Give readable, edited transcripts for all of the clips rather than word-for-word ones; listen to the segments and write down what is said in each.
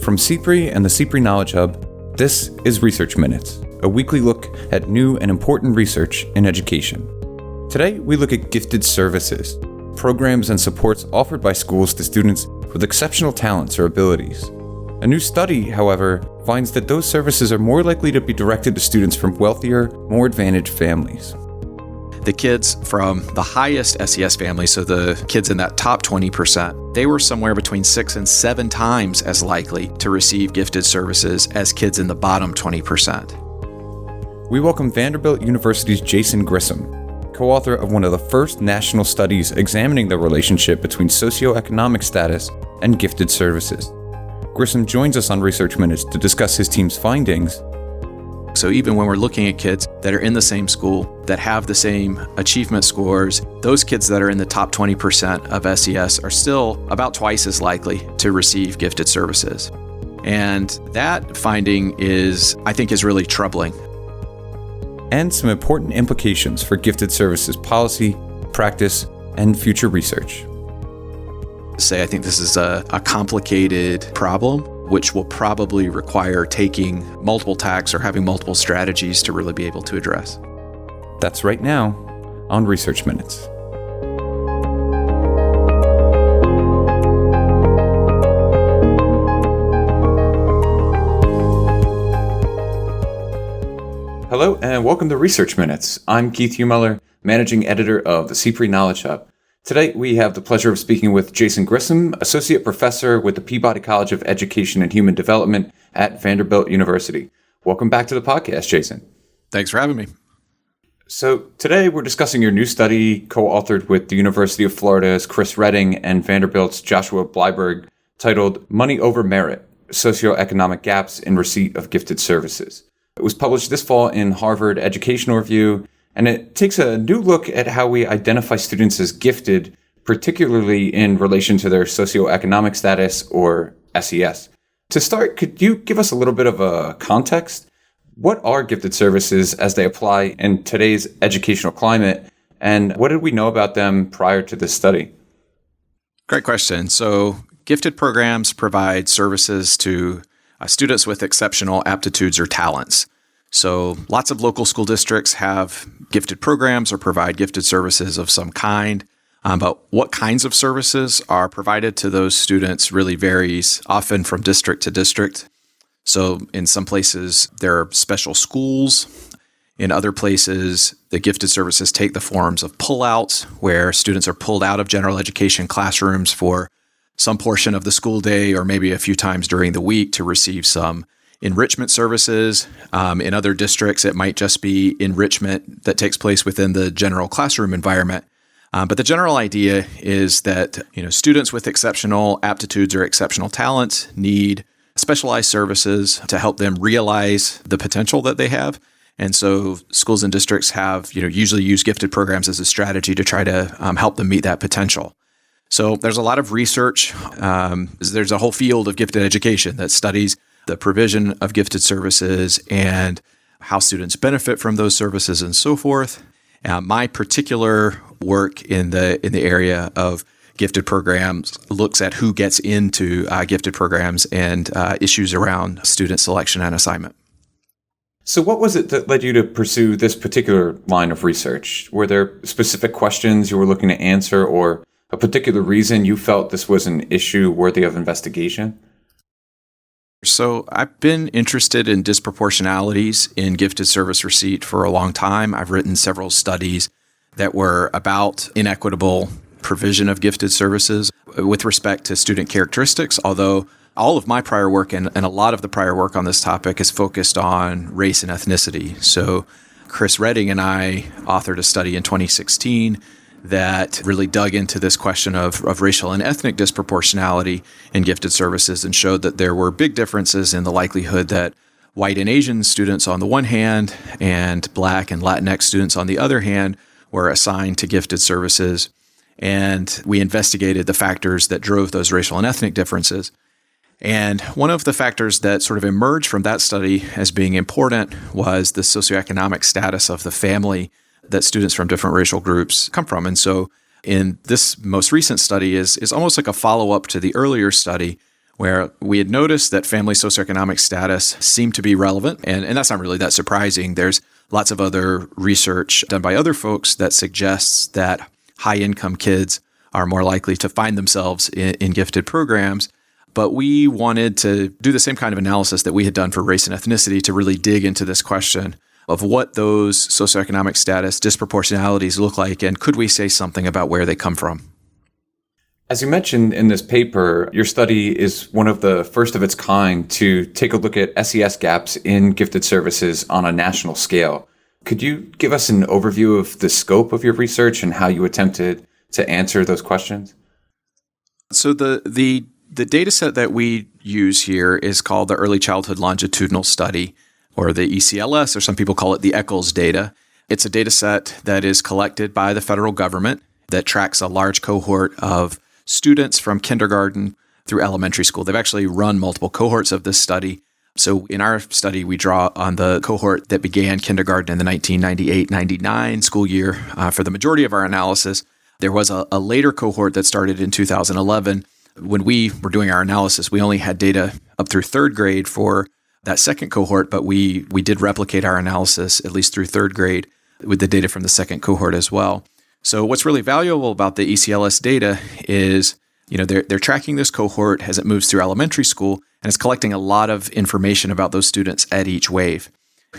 From CPRE and the CPRE Knowledge Hub, this is Research Minutes, a weekly look at new and important research in education. Today, we look at gifted services, programs and supports offered by schools to students with exceptional talents or abilities. A new study, however, finds that those services are more likely to be directed to students from wealthier, more advantaged families. The kids from the highest SES families, so the kids in that top 20%, they were somewhere between 6 and 7 times as likely to receive gifted services as kids in the bottom 20%. We welcome Vanderbilt University's Jason Grissom, co-author of one of the first national studies examining the relationship between socioeconomic status and gifted services. Grissom joins us on Research Minutes to discuss his team's findings. So even when we're looking at kids that are in the same school, that have the same achievement scores, those kids that are in the top 20% of SES are still about twice as likely to receive gifted services. And that finding I think is really troubling. And some important implications for gifted services policy, practice, and future research. I think this is a complicated problem, which will probably require taking multiple tacks or having multiple strategies to really be able to address. That's right now on Research Minutes. Hello and welcome to Research Minutes. I'm Keith Heumiller, Managing Editor of the CPRE Knowledge Hub. Today, we have the pleasure of speaking with Jason Grissom, Associate Professor with the Peabody College of Education and Human Development at Vanderbilt University. Welcome back to the podcast, Jason. Thanks for having me. So today, we're discussing your new study co-authored with the University of Florida's Chris Redding and Vanderbilt's Joshua Bleiberg, titled Money Over Merit: Socioeconomic Gaps in Receipt of Gifted Services. It was published this fall in Harvard Educational Review, and it takes a new look at how we identify students as gifted, particularly in relation to their socioeconomic status, or SES. To start, could you give us a little bit of a context? What are gifted services as they apply in today's educational climate, and what did we know about them prior to this study? Great question. So gifted programs provide services to students with exceptional aptitudes or talents. So lots of local school districts have gifted programs or provide gifted services of some kind. But what kinds of services are provided to those students really varies, often from district to district. So in some places, there are special schools. In other places, the gifted services take the forms of pullouts, where students are pulled out of general education classrooms for some portion of the school day or maybe a few times during the week to receive some enrichment services. In other districts, it might just be enrichment that takes place within the general classroom environment. But the general idea is that students with exceptional aptitudes or exceptional talents need specialized services to help them realize the potential that they have. And so schools and districts have usually use gifted programs as a strategy to try to help them meet that potential. So there's a lot of research. There's a whole field of gifted education that studies the provision of gifted services and how students benefit from those services and so forth. My particular work in the area of gifted programs looks at who gets into gifted programs and issues around student selection and assignment. So what was it that led you to pursue this particular line of research? Were there specific questions you were looking to answer, or a particular reason you felt this was an issue worthy of investigation? So I've been interested in disproportionalities in gifted service receipt for a long time. I've written several studies that were about inequitable provision of gifted services with respect to student characteristics, although all of my prior work and a lot of the prior work on this topic is focused on race and ethnicity. So Chris Redding and I authored a study in 2016 that really dug into this question of racial and ethnic disproportionality in gifted services and showed that there were big differences in the likelihood that white and Asian students on the one hand and Black and Latinx students on the other hand were assigned to gifted services. And we investigated the factors that drove those racial and ethnic differences. And one of the factors that sort of emerged from that study as being important was the socioeconomic status of the family that students from different racial groups come from. And so in this most recent study is almost like a follow-up to the earlier study where we had noticed that family socioeconomic status seemed to be relevant. And that's not really that surprising. There's lots of other research done by other folks that suggests that high-income kids are more likely to find themselves in gifted programs. But we wanted to do the same kind of analysis that we had done for race and ethnicity to really dig into this question of what those socioeconomic status disproportionalities look like, and could we say something about where they come from? As you mentioned in this paper, your study is one of the first of its kind to take a look at SES gaps in gifted services on a national scale. Could you give us an overview of the scope of your research and how you attempted to answer those questions? So the data set that we use here is called the Early Childhood Longitudinal Study, or the ECLS, or some people call it the ECHLS data. It's a data set that is collected by the federal government that tracks a large cohort of students from kindergarten through elementary school. They've actually run multiple cohorts of this study. So in our study, we draw on the cohort that began kindergarten in the 1998-99 school year for the majority of our analysis. There was a later cohort that started in 2011. When we were doing our analysis, we only had data up through third grade for that second cohort, but we did replicate our analysis at least through third grade with the data from the second cohort as well. So what's really valuable about the ECLS data is, they're tracking this cohort as it moves through elementary school, and it's collecting a lot of information about those students at each wave.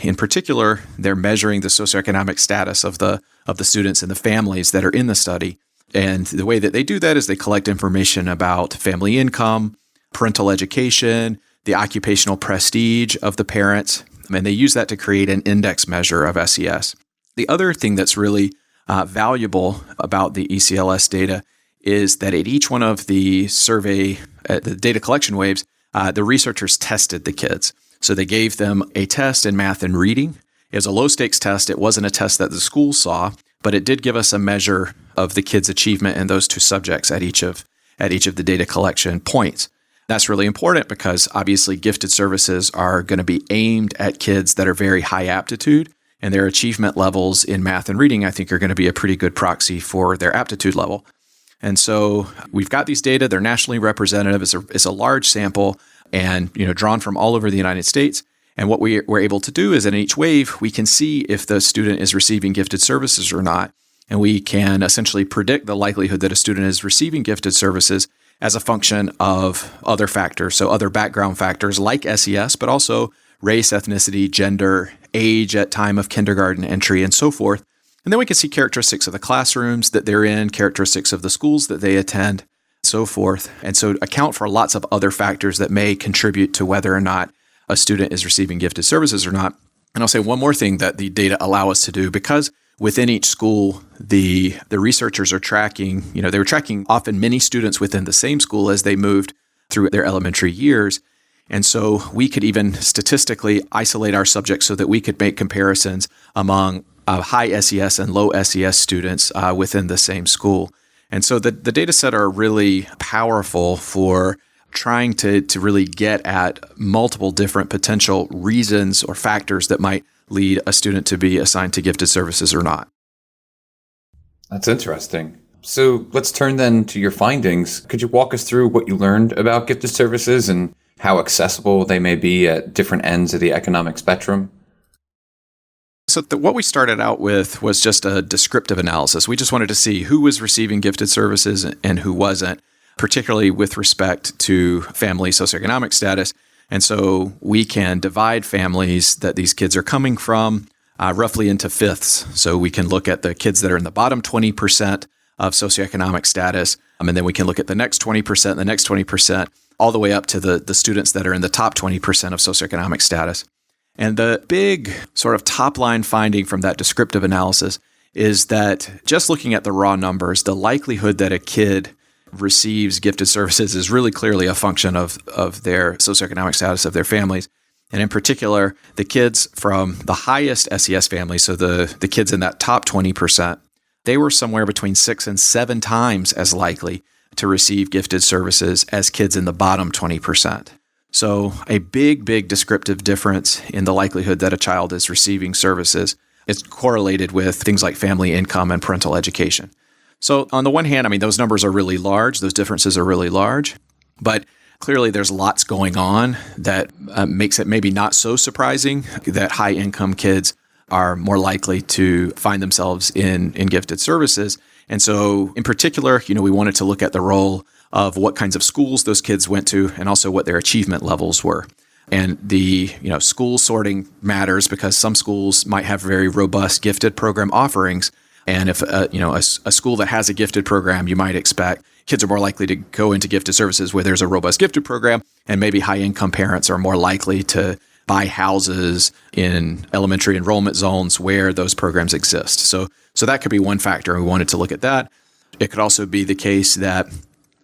In particular, they're measuring the socioeconomic status of the students and the families that are in the study. And the way that they do that is they collect information about family income, parental education, the occupational prestige of the parents, and they use that to create an index measure of SES. The other thing that's really valuable about the ECLS data is that at each one of the survey, the data collection waves, the researchers tested the kids. So they gave them a test in math and reading. It was a low-stakes test. It wasn't a test that the school saw, but it did give us a measure of the kids' achievement in those two subjects at each of the data collection points. That's really important because obviously gifted services are going to be aimed at kids that are very high aptitude, and their achievement levels in math and reading, I think, are going to be a pretty good proxy for their aptitude level. And so we've got these data. They're nationally representative. It's a large sample and drawn from all over the United States. And what we're able to do is in each wave, we can see if the student is receiving gifted services or not. And we can essentially predict the likelihood that a student is receiving gifted services as a function of other factors. So other background factors like SES, but also race, ethnicity, gender, age at time of kindergarten entry, and so forth. And then we can see characteristics of the classrooms that they're in, characteristics of the schools that they attend, so forth. And so account for lots of other factors that may contribute to whether or not a student is receiving gifted services or not. And I'll say one more thing that the data allow us to do, because within each school, the researchers are tracking, they were tracking often many students within the same school as they moved through their elementary years. And so we could even statistically isolate our subjects so that we could make comparisons among high SES and low SES students within the same school. And so the data set are really powerful for trying to really get at multiple different potential reasons or factors that might lead a student to be assigned to gifted services or not. That's interesting. So let's turn then to your findings. Could you walk us through what you learned about gifted services and how accessible they may be at different ends of the economic spectrum? So what we started out with was just a descriptive analysis. We just wanted to see who was receiving gifted services and who wasn't, particularly with respect to family socioeconomic status. And so we can divide families that these kids are coming from roughly into fifths. So we can look at the kids that are in the bottom 20% of socioeconomic status, and then we can look at the next 20%, the next 20%, all the way up to the students that are in the top 20% of socioeconomic status. And the big sort of top-line finding from that descriptive analysis is that just looking at the raw numbers, the likelihood that a kid receives gifted services is really clearly a function of their socioeconomic status of their families. And in particular, the kids from the highest SES families, so the kids in that top 20%, they were somewhere between 6 and 7 times as likely to receive gifted services as kids in the bottom 20%. So a big descriptive difference in the likelihood that a child is receiving services is correlated with things like family income and parental education. So on the one hand, those numbers are really large. Those differences are really large. But clearly there's lots going on that makes it maybe not so surprising that high-income kids are more likely to find themselves in gifted services. And so in particular, we wanted to look at the role of what kinds of schools those kids went to and also what their achievement levels were. And the school sorting matters because some schools might have very robust gifted program offerings. And if a school that has a gifted program, you might expect kids are more likely to go into gifted services where there's a robust gifted program, and maybe high-income parents are more likely to buy houses in elementary enrollment zones where those programs exist. So that could be one factor, and we wanted to look at that. It could also be the case that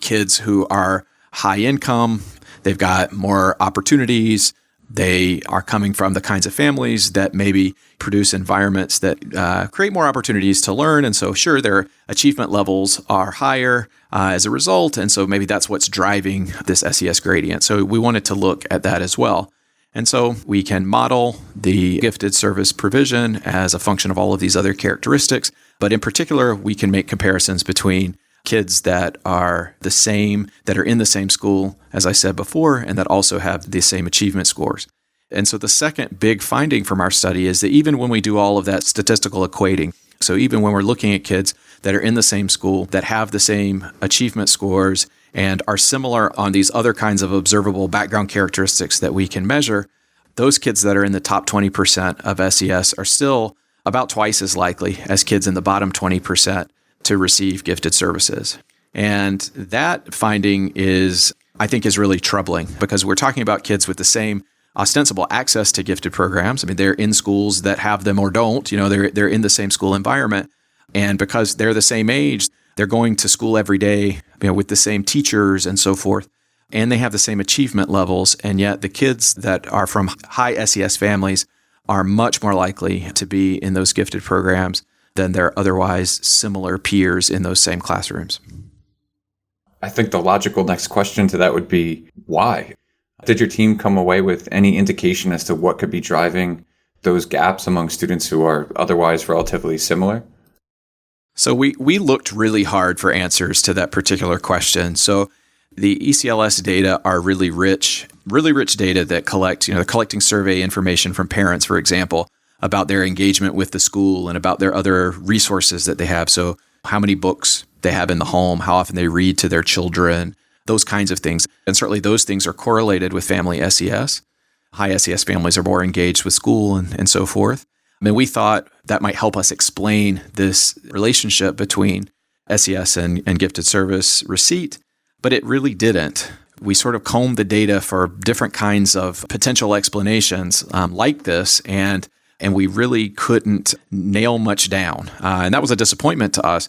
kids who are high income, they've got more opportunities, they are coming from the kinds of families that maybe produce environments that create more opportunities to learn. And so, sure, their achievement levels are higher as a result. And so maybe that's what's driving this SES gradient. So we wanted to look at that as well. And so we can model the gifted service provision as a function of all of these other characteristics. But in particular, we can make comparisons between kids that are the same, that are in the same school, as I said before, and that also have the same achievement scores. And so the second big finding from our study is that even when we do all of that statistical equating, so even when we're looking at kids that are in the same school, that have the same achievement scores, and are similar on these other kinds of observable background characteristics that we can measure, those kids that are in the top 20% of SES are still about twice as likely as kids in the bottom 20% to receive gifted services. And that finding I think is really troubling because we're talking about kids with the same ostensible access to gifted programs. I mean, they're in schools that have them or don't, they're in the same school environment. And because they're the same age, they're going to school every day, with the same teachers and so forth, and they have the same achievement levels. And yet the kids that are from high SES families are much more likely to be in those gifted programs than their otherwise similar peers in those same classrooms. I think the logical next question to that would be, why? Did your team come away with any indication as to what could be driving those gaps among students who are otherwise relatively similar? So we looked really hard for answers to that particular question. So the ECLS data are really rich data that collect, they're collecting survey information from parents, for example, about their engagement with the school and about their other resources that they have. So how many books they have in the home, how often they read to their children, those kinds of things. And certainly those things are correlated with family SES. High SES families are more engaged with school and so forth. I mean, we thought that might help us explain this relationship between SES and gifted service receipt, but it really didn't. We sort of combed the data for different kinds of potential explanations like this, and we really couldn't nail much down. And that was a disappointment to us.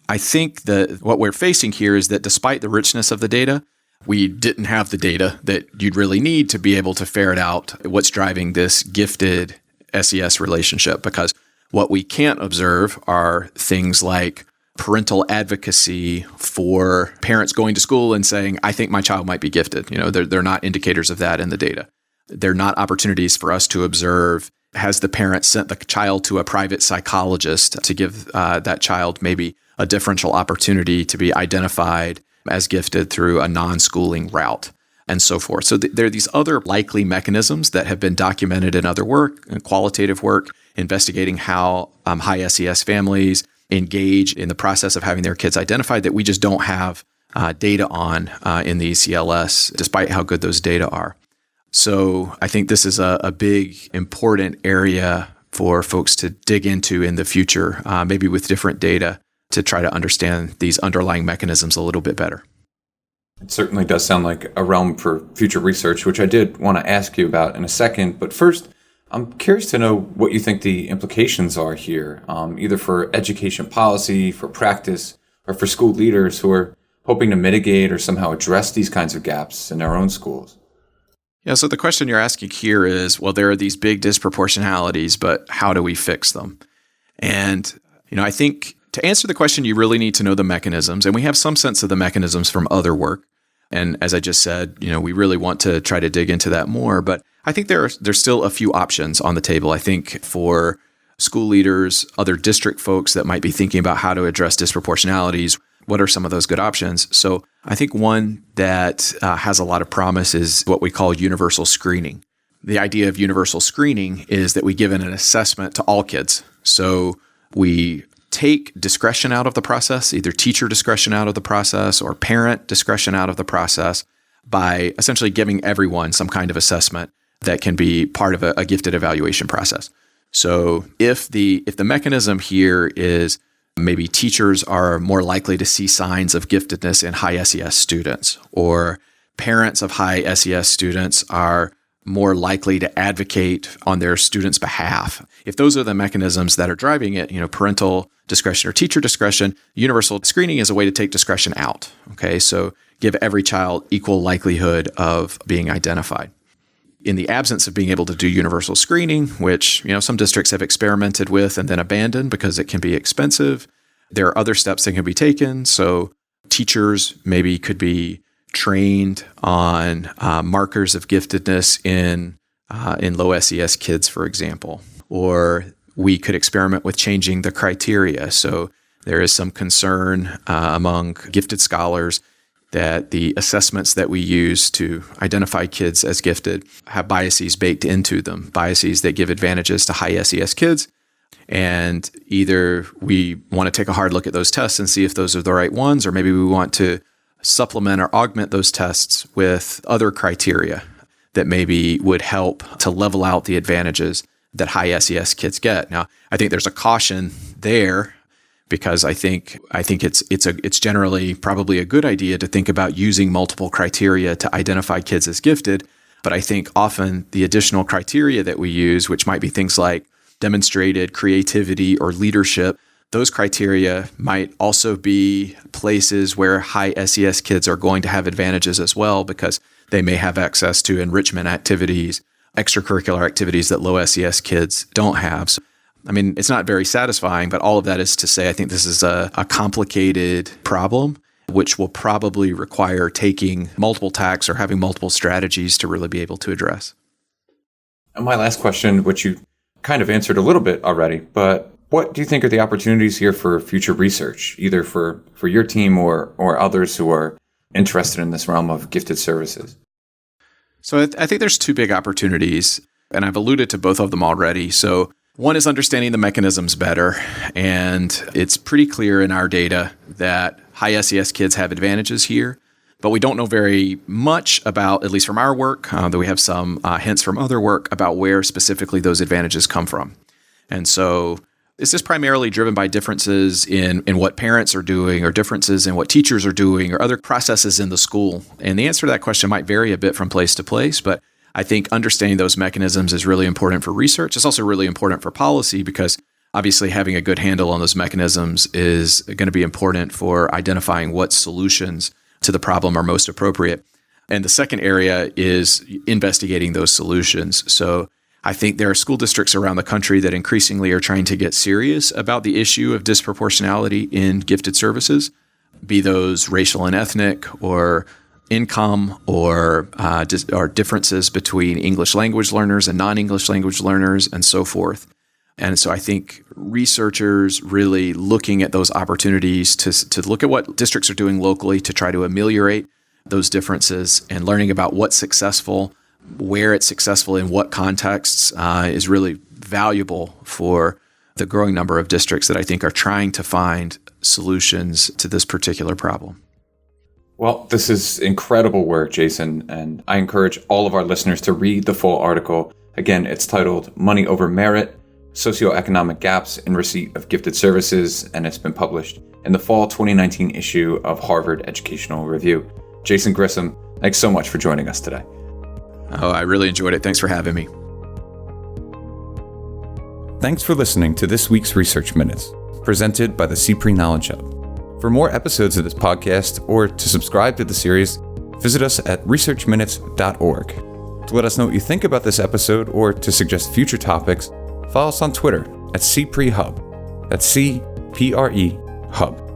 I think that what we're facing here is that despite the richness of the data, we didn't have the data that you'd really need to be able to ferret out what's driving this gifted SES relationship, because what we can't observe are things like parental advocacy for parents going to school and saying, I think my child might be gifted. They're not indicators of that in the data. They're not opportunities for us to observe, has the parent sent the child to a private psychologist to give that child maybe a differential opportunity to be identified as gifted through a non-schooling route, and so forth. So there are these other likely mechanisms that have been documented in other work, and qualitative work, investigating how high SES families engage in the process of having their kids identified that we just don't have data on in the ECLS, despite how good those data are. So I think this is a big, important area for folks to dig into in the future, maybe with different data, to try to understand these underlying mechanisms a little bit better. It certainly does sound like a realm for future research, which I did want to ask you about in a second. But first, I'm curious to know what you think the implications are here, either for education policy, for practice, or for school leaders who are hoping to mitigate or somehow address these kinds of gaps in their own schools. Yeah, so the question you're asking here is, well, there are these big disproportionalities, but how do we fix them? And, I think to answer the question, you really need to know the mechanisms, and we have some sense of the mechanisms from other work. And as I just said, we really want to try to dig into that more. But I think there's still a few options on the table. I think for school leaders, other district folks that might be thinking about how to address disproportionalities, what are some of those good options? So I think one that has a lot of promise is what we call universal screening. The idea of universal screening is that we give an assessment to all kids. So we take discretion out of the process, either teacher discretion out of the process or parent discretion out of the process, by essentially giving everyone some kind of assessment that can be part of a gifted evaluation process. So if the mechanism here is maybe teachers are more likely to see signs of giftedness in high SES students, or parents of high SES students are more likely to advocate on their students' behalf. If those are the mechanisms that are driving it, parental discretion or teacher discretion, universal screening is a way to take discretion out. Okay, so give every child equal likelihood of being identified. In the absence of being able to do universal screening, which some districts have experimented with and then abandoned because it can be expensive, there are other steps that can be taken. So teachers maybe could be trained on markers of giftedness in low SES kids, for example. Or we could experiment with changing the criteria. So there is some concern among gifted scholars that the assessments that we use to identify kids as gifted have biases baked into them, biases that give advantages to high SES kids. And either we want to take a hard look at those tests and see if those are the right ones, or maybe we want to supplement or augment those tests with other criteria that maybe would help to level out the advantages that high SES kids get. Now, I think there's a caution there, because I think it's generally probably a good idea to think about using multiple criteria to identify kids as gifted. But I think often the additional criteria that we use, which might be things like demonstrated creativity or leadership, those criteria might also be places where high SES kids are going to have advantages as well, because they may have access to enrichment activities, extracurricular activities that low SES kids don't have. So, it's not very satisfying, but all of that is to say I think this is a complicated problem, which will probably require taking multiple tacks or having multiple strategies to really be able to address. And my last question, which you kind of answered a little bit already, but what do you think are the opportunities here for future research, either for your team or others who are interested in this realm of gifted services? So I think there's two big opportunities, and I've alluded to both of them already. So one is understanding the mechanisms better, and it's pretty clear in our data that high SES kids have advantages here, but we don't know very much about, at least from our work, though we have some hints from other work about where specifically those advantages come from. And so is this primarily driven by differences in what parents are doing, or differences in what teachers are doing, or other processes in the school? And the answer to that question might vary a bit from place to place, but I think understanding those mechanisms is really important for research. It's also really important for policy, because obviously having a good handle on those mechanisms is going to be important for identifying what solutions to the problem are most appropriate. And the second area is investigating those solutions. So I think there are school districts around the country that increasingly are trying to get serious about the issue of disproportionality in gifted services, be those racial and ethnic, or income, or differences between English language learners and non-English language learners, and so forth. And so I think researchers really looking at those opportunities to look at what districts are doing locally to try to ameliorate those differences, and learning about what's successful, where it's successful, in what contexts, is really valuable for the growing number of districts that I think are trying to find solutions to this particular problem. Well, this is incredible work, Jason, and I encourage all of our listeners to read the full article. Again, it's titled Money Over Merit, Socioeconomic Gaps in Receipt of Gifted Services, and it's been published in the fall 2019 issue of Harvard Educational Review. Jason Grissom, thanks so much for joining us today. Oh, I really enjoyed it. Thanks for having me. Thanks for listening to this week's Research Minutes, presented by the CPRE Knowledge Hub. For more episodes of this podcast, or to subscribe to the series, visit us at researchminutes.org. To let us know what you think about this episode, or to suggest future topics, follow us on Twitter at CPRE Hub. That's CPRE Hub.